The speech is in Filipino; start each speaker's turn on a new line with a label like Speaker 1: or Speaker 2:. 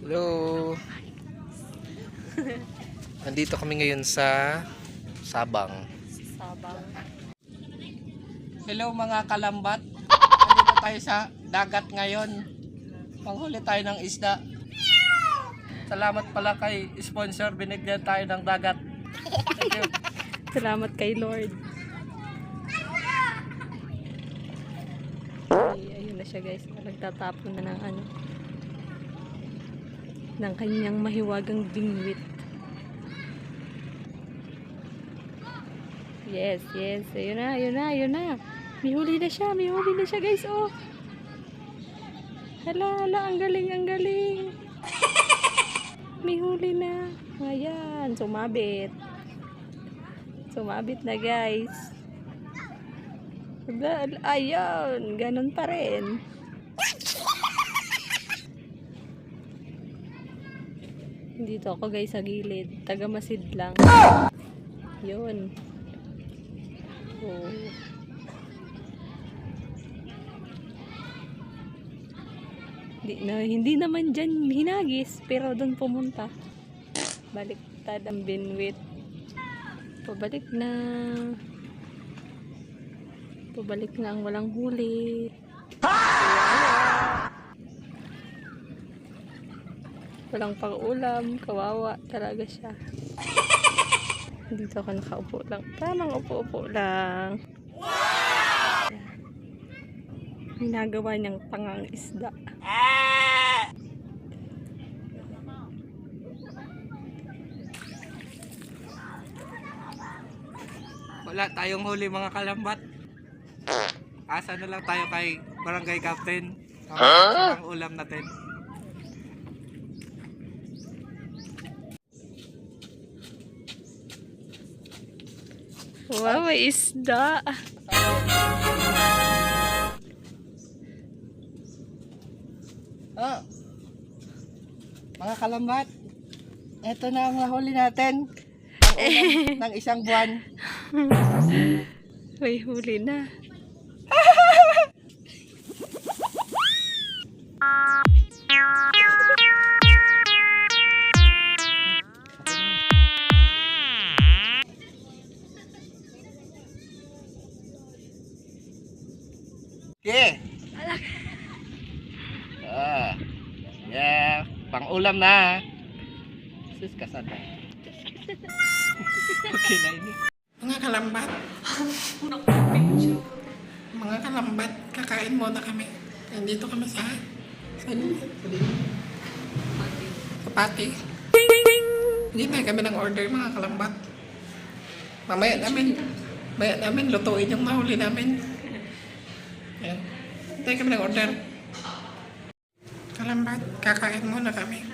Speaker 1: Hello. Nandito kami ngayon sa Sabang. Hello mga kalambat. Nandito tayo sa dagat ngayon. Panghuli tayo ng isda. Salamat pala kay sponsor, binigyan tayo ng dagat. Thank you.
Speaker 2: Salamat kay Lord. Ay, ayun na siya guys. Nagtatapon na ng kanyang mahiwagang bingwit. Yes. Ayun na. May huli na siya guys. Oh. Hala, ang galing. May huli na. Ayan, sumabit na guys. Ayun, ganun pa rin. Dito ako guys sa gilid, taga masid lang. Yun. Oh. Hindi naman dyan hinagis, pero doon pumunta. Baliktad ang binwit. Pabalik na ang walang huli. Walang pang-ulam, kawawa talaga siya. Dito ako nakaupo lang. Tamang upo-upo lang. Ginagawa niyang pangang isda.
Speaker 1: Wala tayong huli mga kalambat. Asa na lang tayo kay Barangay Captain. Ang ulam natin.
Speaker 2: Wow, may isda.
Speaker 1: Mga kalambat, eto na ang nahuli natin. Ang ulam ng isang buwan.
Speaker 2: May huli na.
Speaker 1: Okay. Yeah, pang-ulam na. Sus kasada. Okay na ini. Mga kalambat. Mga kalambat, kakain muna kami. Nandito kami sa Kapati. Hindi na kami ng order mga kalambat. Mamaya namin lutuin yung nahuli namin. Ayan. Tayo kami ng order. Kalambat, kakain muna kami.